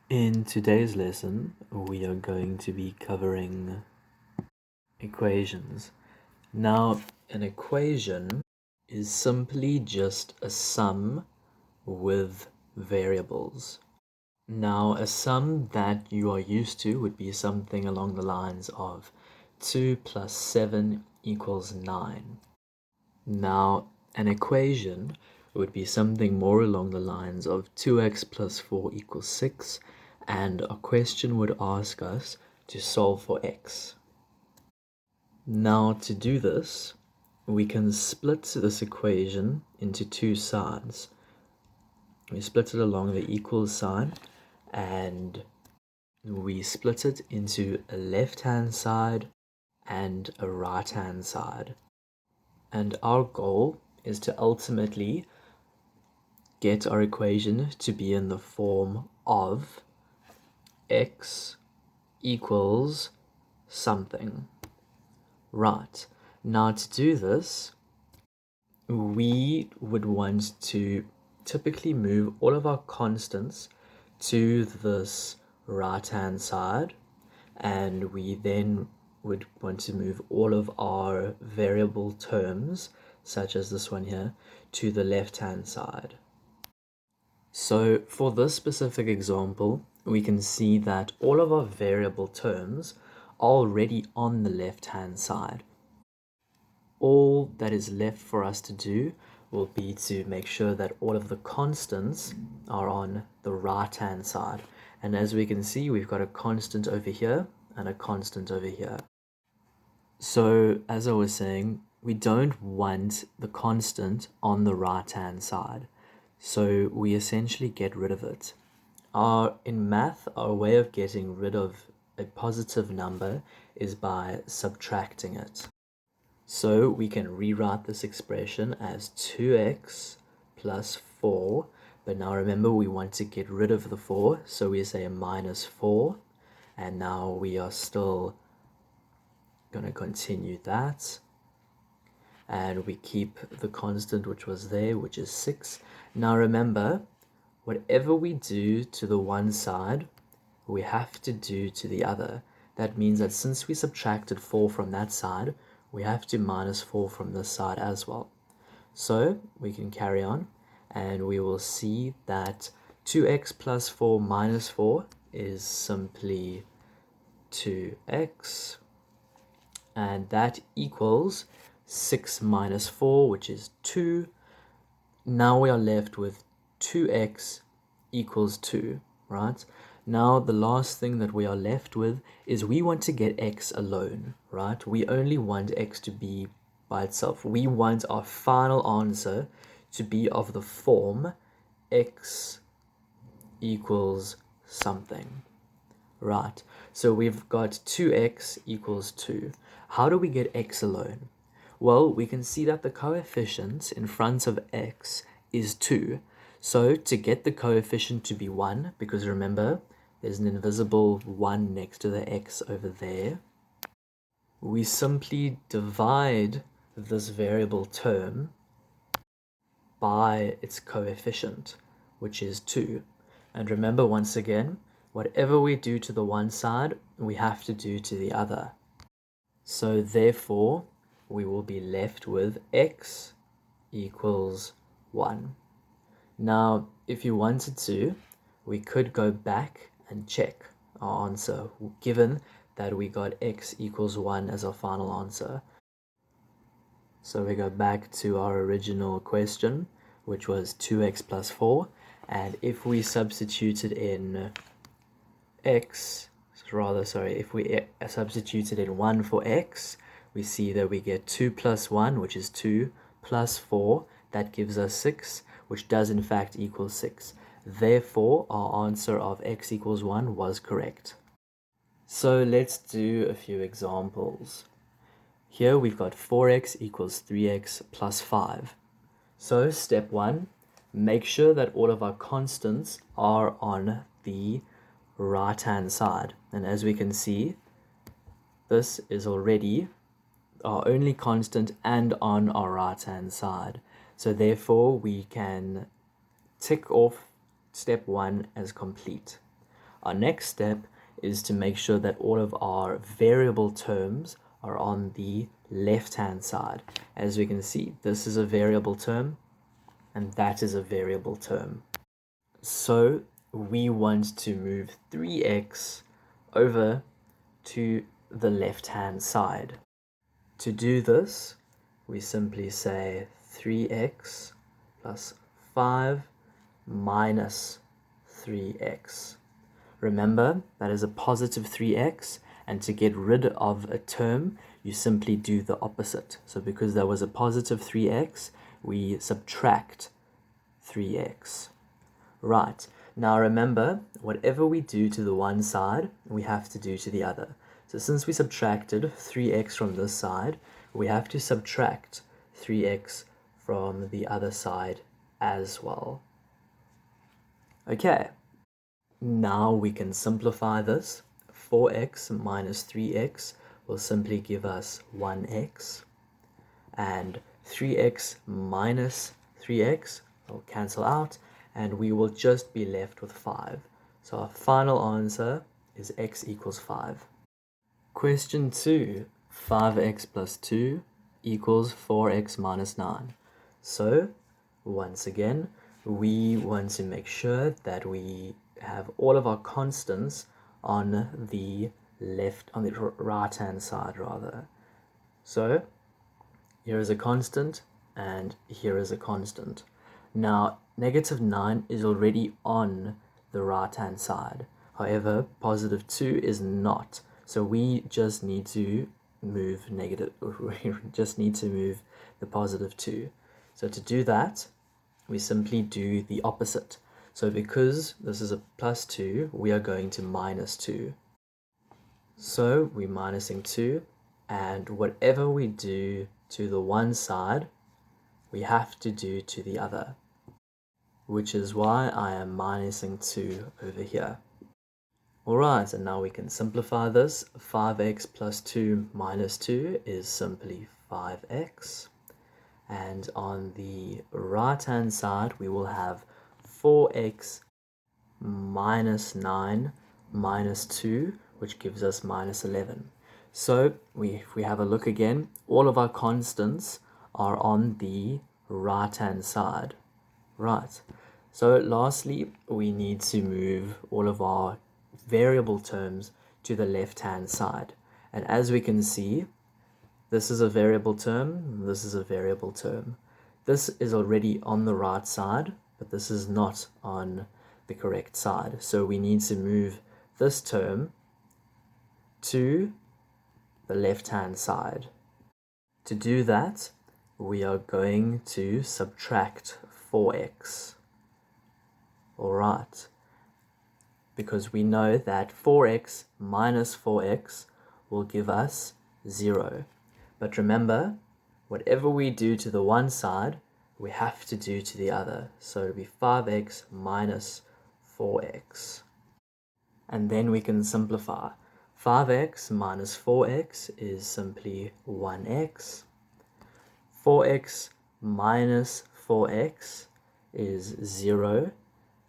In today's lesson, we are going to be covering equations. Now, an equation is simply just a sum with variables. Now, a sum that you are used to would be something along the lines of 2 plus 7 equals 9. Now, an equation would be something more along the lines of 2x plus 4 equals 6, and a question would ask us to solve for x. Now, to do this, we can split this equation into two sides. We split it along the equals sign, and we split it into a left-hand side and a right-hand side. And our goal is to ultimately get our equation to be in the form of x equals something. Right, now to do this, we would want to typically move all of our constants to this right-hand side, and we then would want to move all of our variable terms, such as this one here, to the left-hand side. So for this specific example, we can see that all of our variable terms are already on the left-hand side. All that is left for us to do will be to make sure that all of the constants are on the right-hand side. And as we can see, we've got a constant over here and a constant over here. So as I was saying, we don't want the constant on the right-hand side. So we essentially get rid of it. In math, our way of getting rid of a positive number is by subtracting it. So we can rewrite this expression as 2x plus 4. But now remember, we want to get rid of the 4. So we say a minus 4. And now we are still going to continue that. And we keep the constant which was there, which is 6. Now remember, whatever we do to the one side, we have to do to the other. That means that since we subtracted 4 from that side, we have to minus 4 from this side as well. So we can carry on, and we will see that 2x plus 4 minus 4 is simply 2x, and that equals 6 minus 4, which is 2. Now we are left with 2x equals 2, right? Now the last thing that we are left with is we want to get x alone, right? We only want x to be by itself. We want our final answer to be of the form x equals something, right? So we've got 2x equals 2. How do we get x alone? Well, we can see that the coefficient in front of x is 2. So to get the coefficient to be 1, because remember, there's an invisible 1 next to the x over there, we simply divide this variable term by its coefficient, which is 2. And remember, once again, whatever we do to the one side, we have to do to the other. So therefore, we will be left with x equals 1. Now, if you wanted to, we could go back and check our answer, given that we got x equals 1 as our final answer. So we go back to our original question, which was 2x plus 4. And if we substituted in if we substituted in 1 for x, we see that we get 2 plus 1, which is 2, plus 4, that gives us 6, which does in fact equal 6. Therefore, our answer of x equals 1 was correct. So let's do a few examples. Here we've got 4x equals 3x plus 5. So step 1, make sure that all of our constants are on the right-hand side. And as we can see, this is already our only constant and on our right-hand side. So therefore, we can tick off step 1 as complete. Our next step is to make sure that all of our variable terms are on the left-hand side. As we can see, this is a variable term, and that is a variable term. So we want to move 3x over to the left-hand side. To do this, we simply say 3x plus 5 minus 3x. Remember, that is a positive 3x, and to get rid of a term, you simply do the opposite. So because there was a positive 3x, we subtract 3x. Right, now remember, whatever we do to the one side, we have to do to the other. So since we subtracted 3x from this side, we have to subtract 3x from the other side as well. Okay, now we can simplify this. 4x minus 3x will simply give us 1x, and 3x minus 3x will cancel out, and we will just be left with 5. So our final answer is x equals 5. Question 2, 5x plus 2 equals 4x minus 9. So once again, we want to make sure that we have all of our constants on the right hand side rather. So here is a constant and here is a constant. Now negative 9 is already on the right hand side. However, positive 2 is not. So we just need to move the positive 2. So to do that, we simply do the opposite. So because this is a plus 2, we are going to minus 2. So we're minusing 2, and whatever we do to the one side, we have to do to the other, which is why I am minusing 2 over here. Alright, and now we can simplify this. 5x plus 2 minus 2 is simply 5x. And on the right hand side, we will have 4x minus 9 minus 2, which gives us minus 11. So if we have a look again, all of our constants are on the right hand side. Right. So lastly, we need to move all of our variable terms to the left hand side. And as we can see, this is a variable term, this is a variable term. This is already on the right side, but this is not on the correct side. So we need to move this term to the left-hand side. To do that, we are going to subtract 4x. Alright, because we know that 4x minus 4x will give us 0. But remember, whatever we do to the one side, we have to do to the other. So it'll be 5x minus 4x. And then we can simplify. 5x minus 4x is simply 1x. 4x minus 4x is 0.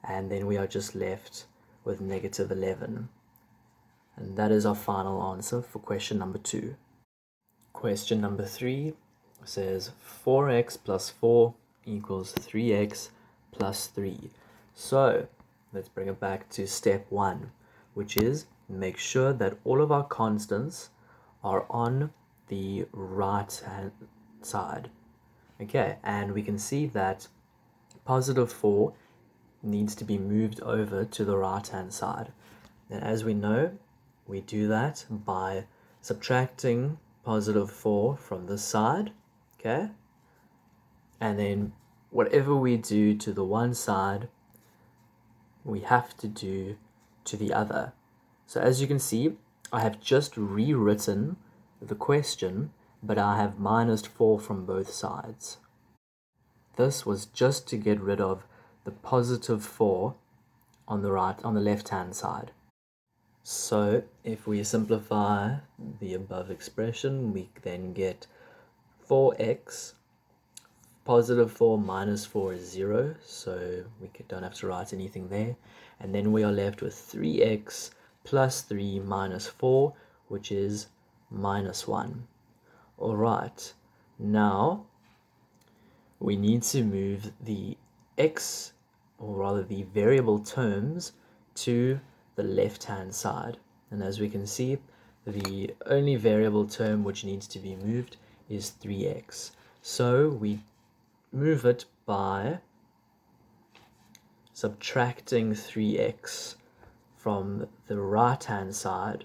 And then we are just left with negative 11. And that is our final answer for question number 2. Question number 3 says 4x plus 4 equals 3x plus 3. So let's bring it back to step 1, which is make sure that all of our constants are on the right hand side. Okay, and we can see that positive 4 needs to be moved over to the right hand side. And as we know, we do that by subtracting positive 4 from this side, okay? And then whatever we do to the one side, we have to do to the other. So as you can see, I have just rewritten the question, but I have minus 4 from both sides. This was just to get rid of the positive 4 on the left-hand side. So if we simplify the above expression, we then get 4x, positive 4 minus 4 is 0, so we don't have to write anything there. and then we are left with 3x plus 3 minus 4, which is minus 1. Alright, now we need to move the x, or rather the variable terms, to the left-hand side. And as we can see, the only variable term which needs to be moved is 3x. So we move it by subtracting 3x from the right-hand side,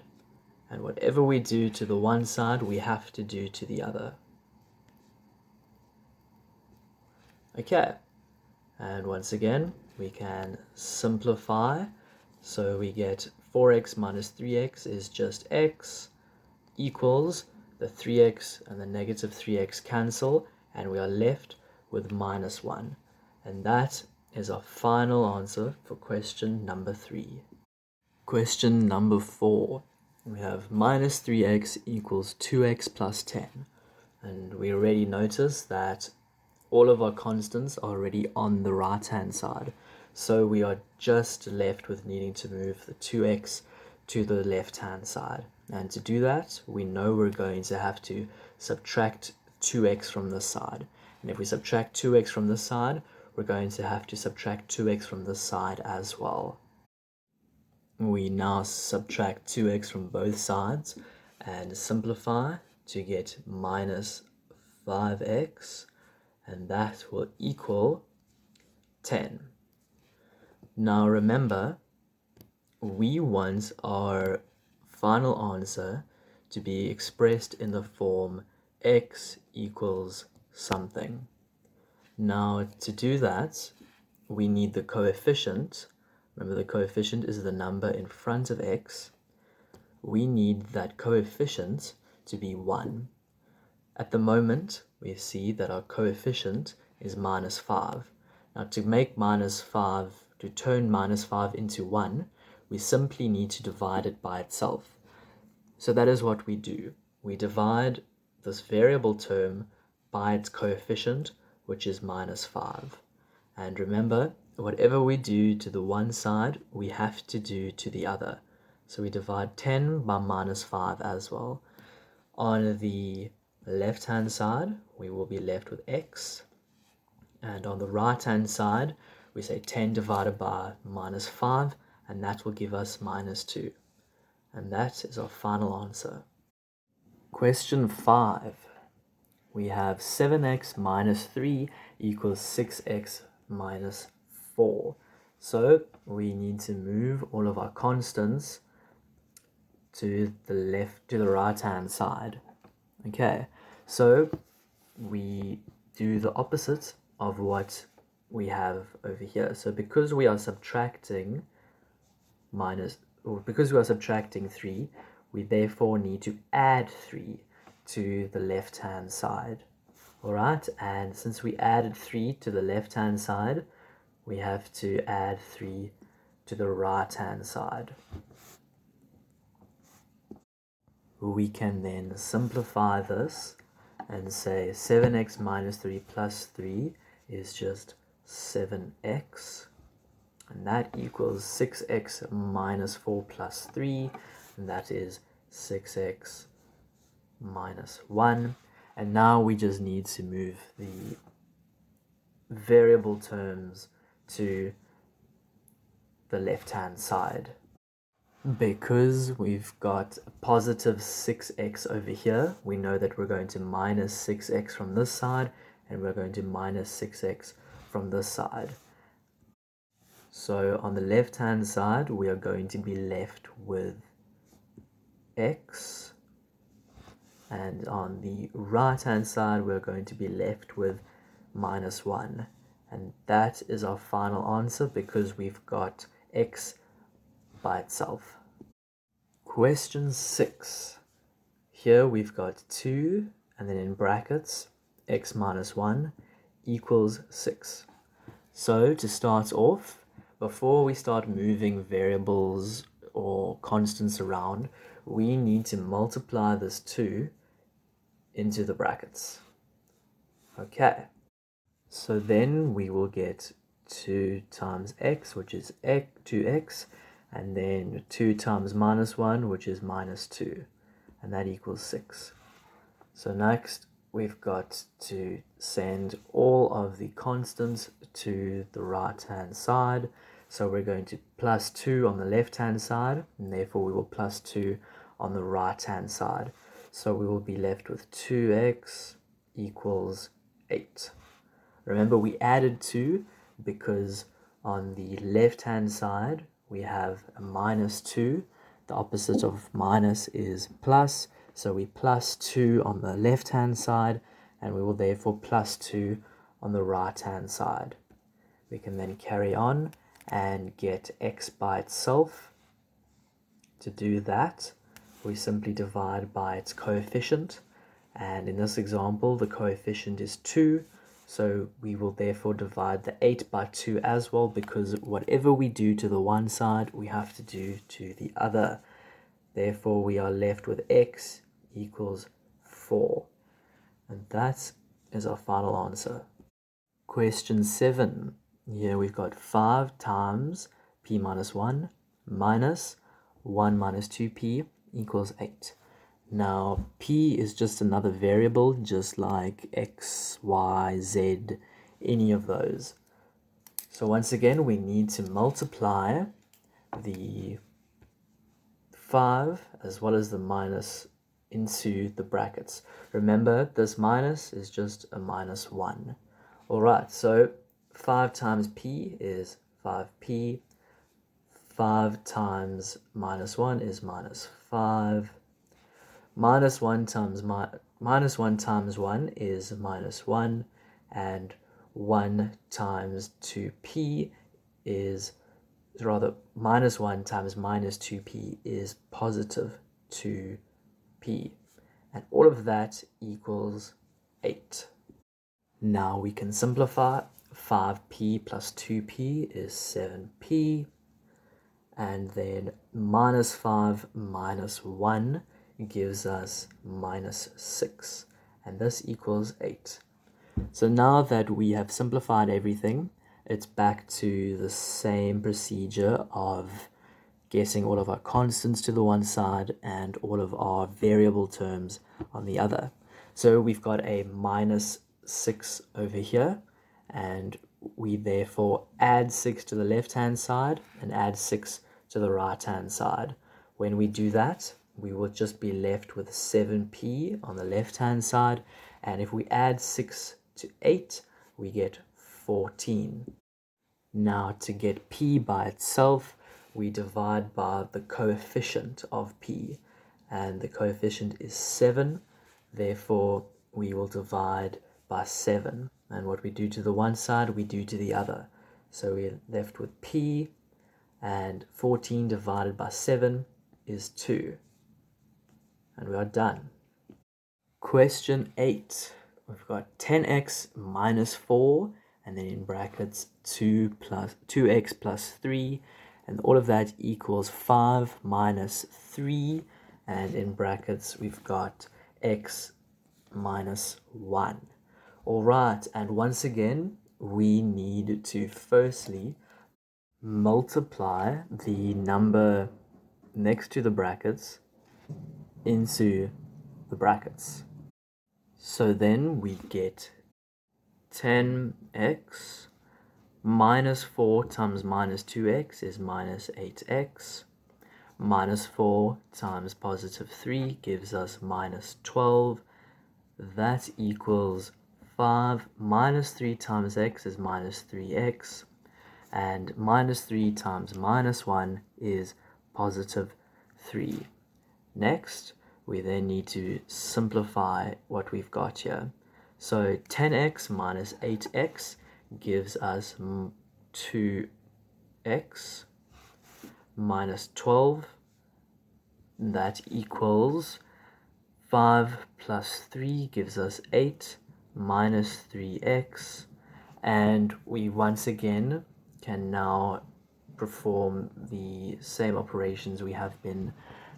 and whatever we do to the one side, we have to do to the other. Okay, and once again, we can simplify. So we get 4x minus 3x is just x, equals the 3x and the negative 3x cancel, and we are left with minus 1. And that is our final answer for question number 3. Question number 4. We have minus 3x equals 2x plus 10. And we already noticed that all of our constants are already on the right-hand side. So we are just left with needing to move the 2x to the left-hand side. And to do that, we know we're going to have to subtract 2x from this side. And if we subtract 2x from this side, we're going to have to subtract 2x from this side as well. We now subtract 2x from both sides and simplify to get minus 5x, and that will equal 10. Now remember, we want our final answer to be expressed in the form x equals something. Now to do that, we need the coefficient. Remember, the coefficient is the number in front of x. We need that coefficient to be 1. At the moment, we see that our coefficient is minus 5. Now to make minus 5, to turn minus 5 into 1, we simply need to divide it by itself. So that is what we do. We divide this variable term by its coefficient, which is minus 5. And remember, whatever we do to the one side, we have to do to the other. So we divide 10 by minus 5 as well. On the left-hand side, we will be left with x. And on the right-hand side, we say 10 divided by minus 5, and that will give us minus 2. And that is our final answer. Question 5. We have 7x minus 3 equals 6x minus 4. So we need to move all of our constants to the right-hand side. Okay, so we do the opposite of what we have over here. So because we are subtracting 3, we therefore need to add 3 to the left-hand side. Alright, and since we added 3 to the left-hand side, we have to add 3 to the right-hand side. We can then simplify this and say 7x minus 3 plus 3 is just 7x, and that equals 6x minus 4 plus 3, and that is 6x minus 1. And now we just need to move the variable terms to the left-hand side. Because we've got a positive 6x over here, we know that we're going to minus 6x from this side, and we're going to minus 6x from this side. So on the left-hand side, we are going to be left with x, and on the right-hand side, we're going to be left with minus 1. And that is our final answer because we've got x by itself. Question 6. Here we've got 2, and then in brackets, x minus 1 equals 6. So to start off, before we start moving variables or constants around, we need to multiply this 2 into the brackets. Okay, so then we will get 2 times x, which is 2x, and then 2 times minus 1, which is minus 2, and that equals 6. So next, we've got to send all of the constants to the right-hand side. So we're going to plus 2 on the left-hand side, and therefore we will plus 2 on the right-hand side. So we will be left with 2x equals 8. Remember, we added 2 because on the left-hand side, we have a minus 2. The opposite of minus is plus. So we plus 2 on the left-hand side, and we will therefore plus 2 on the right-hand side. We can then carry on and get x by itself. To do that, we simply divide by its coefficient. And in this example, the coefficient is 2. So we will therefore divide the 8 by 2 as well, because whatever we do to the one side, we have to do to the other. Therefore, we are left with x equals 4. And that is our final answer. Question 7. Here we've got 5 times p minus 1 minus 1 minus 2p equals 8. Now, p is just another variable, just like x, y, z, any of those. So once again, we need to multiply the 5 as well as the minus into the brackets. Remember, this minus is just a minus 1. Alright, so 5 times p is 5p. 5 times minus 1 is minus 5. Minus 1 times 1 is minus 1. And 1 times 2p is, rather, minus 1 times minus 2p is positive 2p. And all of that equals 8. Now we can simplify. 5p plus 2p is 7p. And then minus 5 minus 1 gives us minus 6. And this equals 8. So now that we have simplified everything, it's back to the same procedure of getting all of our constants to the one side and all of our variable terms on the other. So we've got a minus 6 over here, and we therefore add 6 to the left-hand side and add 6 to the right-hand side. When we do that, we will just be left with 7p on the left-hand side, and if we add 6 to 8, we get 14. Now, to get p by itself, we divide by the coefficient of p, and the coefficient is 7. Therefore, we will divide by 7, and what we do to the one side, we do to the other. So we're left with p, and 14 divided by 7 is 2. And we are done. Question 8. We've got 10x minus 4, and then in brackets 2x plus 3, and all of that equals 5 minus 3, and in brackets we've got x minus 1. Alright, and once again, we need to firstly multiply the number next to the brackets into the brackets. So then we get 10x minus 4 times minus 2x is minus 8x. Minus 4 times positive 3 gives us minus 12. That equals 5 minus 3 times x is minus 3x. And minus 3 times minus 1 is positive 3. Next, we then need to simplify what we've got here. So 10x minus 8x gives us 2x minus 12. That equals 5 plus 3 gives us 8 minus 3x. And we once again can now perform the same operations we have been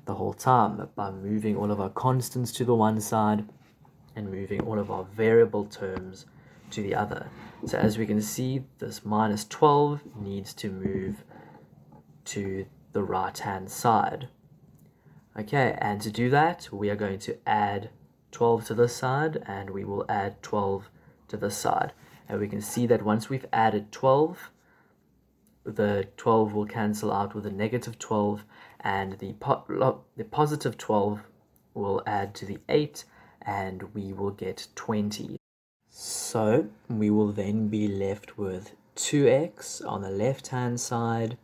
the whole time by moving all of our constants to the one side and moving all of our variable terms to the other. So as we can see, this minus 12 needs to move to the right-hand side. Okay, and to do that, we are going to add 12 to this side, and we will add 12 to this side. And we can see that once we've added 12, the 12 will cancel out with a negative 12, and the positive 12 will add to the 8, and we will get 20. So we will then be left with 2x on the left-hand side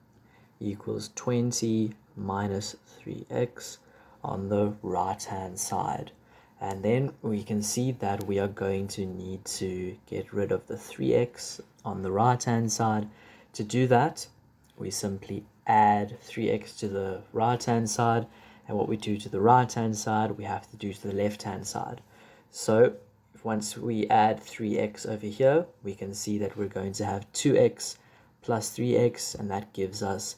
equals 20 minus 3x on the right-hand side. And then we can see that we are going to need to get rid of the 3x on the right-hand side. To do that, we simply add 3x to the right-hand side, and what we do to the right-hand side, we have to do to the left-hand side. So once we add 3x over here, we can see that we're going to have 2x plus 3x, and that gives us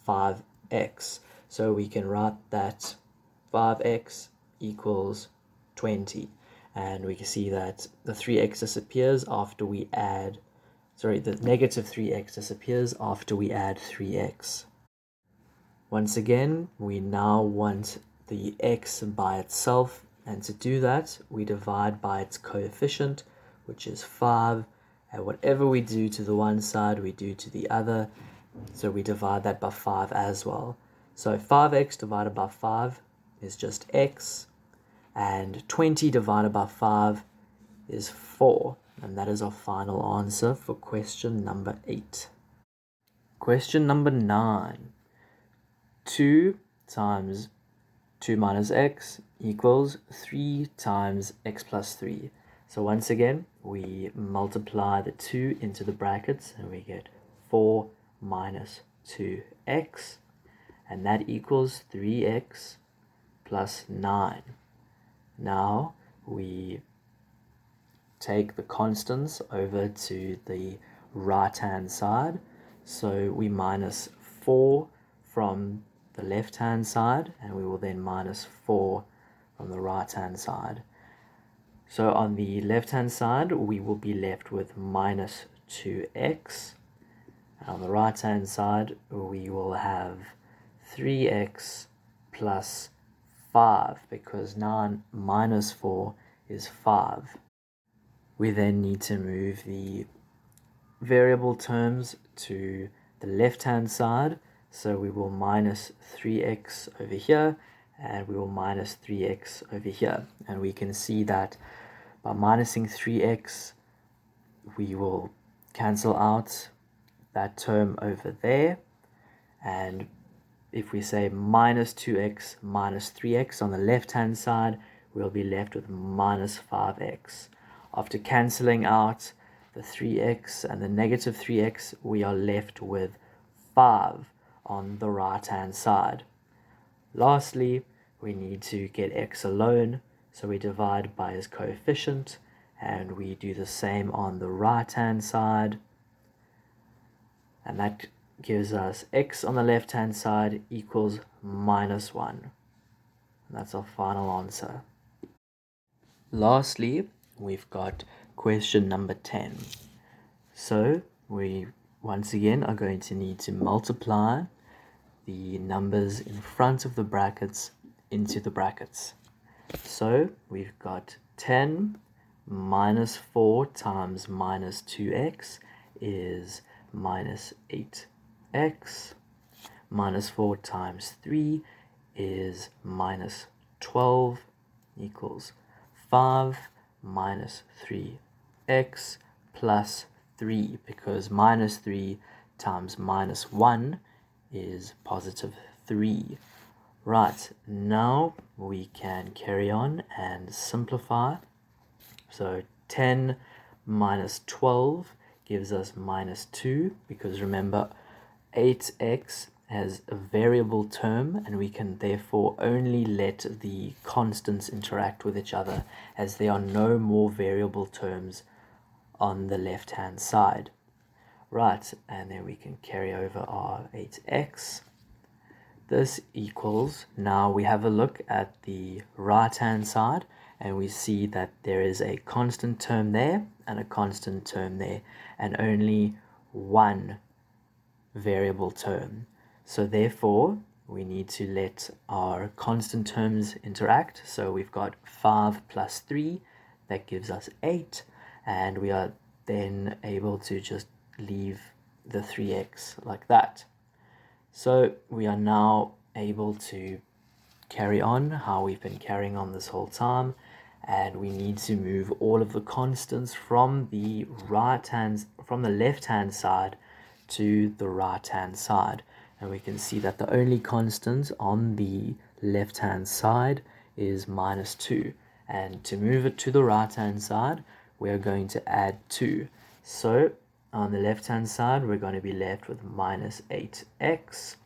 5x. So we can write that 5x equals 20. And we can see that the 3x disappears after we add, the negative 3x disappears after we add 3x. Once again, we now want the x by itself, and to do that, we divide by its coefficient, which is 5, and whatever we do to the one side, we do to the other, so we divide that by 5 as well. So 5x divided by 5 is just x, and 20 divided by 5 is 4, and that is our final answer for question number 8. Question number 9. 2 times 2 minus x equals 3 times x plus 3. So once again, we multiply the 2 into the brackets, and we get 4 minus 2x, and that equals 3x plus 9. Now we take the constants over to the right-hand side, so we minus 4 from the left-hand side, and we will then minus 4 from the right-hand side. So on the left-hand side, we will be left with minus 2x, and on the right-hand side, we will have 3x plus 5, because 9 minus 4 is 5. We then need to move the variable terms to the left-hand side, so we will minus 3x over here, and we will minus 3x over here. And we can see that by minusing 3x, we will cancel out that term over there, and if we say minus 2x minus 3x on the left-hand side, we'll be left with minus 5x. After cancelling out the 3x and the negative 3x, we are left with 5 on the right-hand side. Lastly, we need to get x alone, so we divide by its coefficient, and we do the same on the right-hand side, and that gives us x on the left-hand side equals minus 1. And that's our final answer. Lastly, we've got question number 10. So we once again are going to need to multiply the numbers in front of the brackets into the brackets. So we've got 10 minus 4 times minus 2x is minus 8x. Minus 4 times 3 is minus 12 equals 5 minus 3x plus 3, because minus 3 times minus 1 is positive 3. Right, now we can carry on and simplify. So 10 minus 12 gives us minus 2, because remember 8x has a variable term, and we can therefore only let the constants interact with each other, as there are no more variable terms on the left hand side. Right, and then we can carry over our 8x. This equals, now we have a look at the right hand side, and we see that there is a constant term there and a constant term there, and only one variable term. So therefore, we need to let our constant terms interact. So we've got 5 plus 3, that gives us 8, and we are then able to just leave the 3x like that. So we are now able to carry on how we've been carrying on this whole time, and we need to move all of the constants from the left hand side to the right hand side. And we can see that the only constant on the left hand side is -2, and to move it to the right hand side we are going to add 2. So on the left hand side we're going to be left with -8x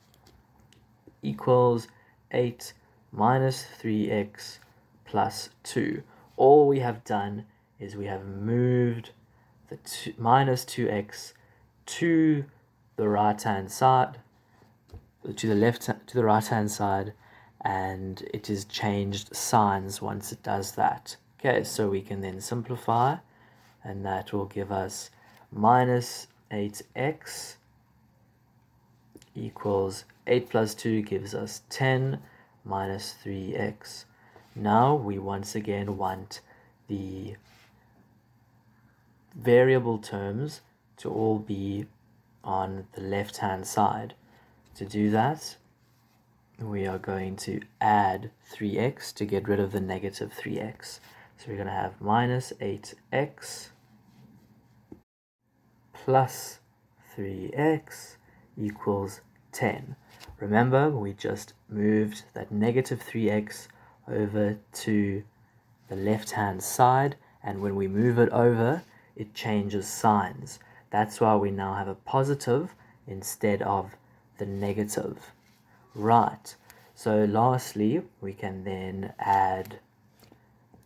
equals 8 minus 3x plus 2. All we have done is we have moved the minus 2x to the right hand side, to the right hand side, and it is changed signs once it does that. Okay, so we can then simplify, and that will give us minus 8x equals 8 plus 2 gives us 10 minus 3x. Now we once again want the variable terms to all be on the left hand side. To do that, we are going to add 3x to get rid of the negative 3x. So we're going to have minus 8x plus 3x equals 10. Remember, we just moved that negative 3x over to the left hand side, and when we move it over, it changes signs. That's why we now have a positive instead of the negative. Right, so lastly, we can then add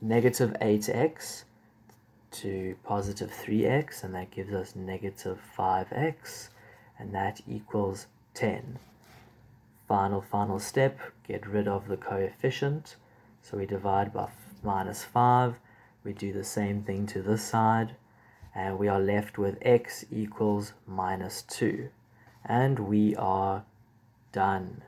negative 8x to positive 3x, and that gives us negative 5x, and that equals 10. Final step, get rid of the coefficient. So we divide by -5. We do the same thing to this side, and we are left with x equals -2. And we are done.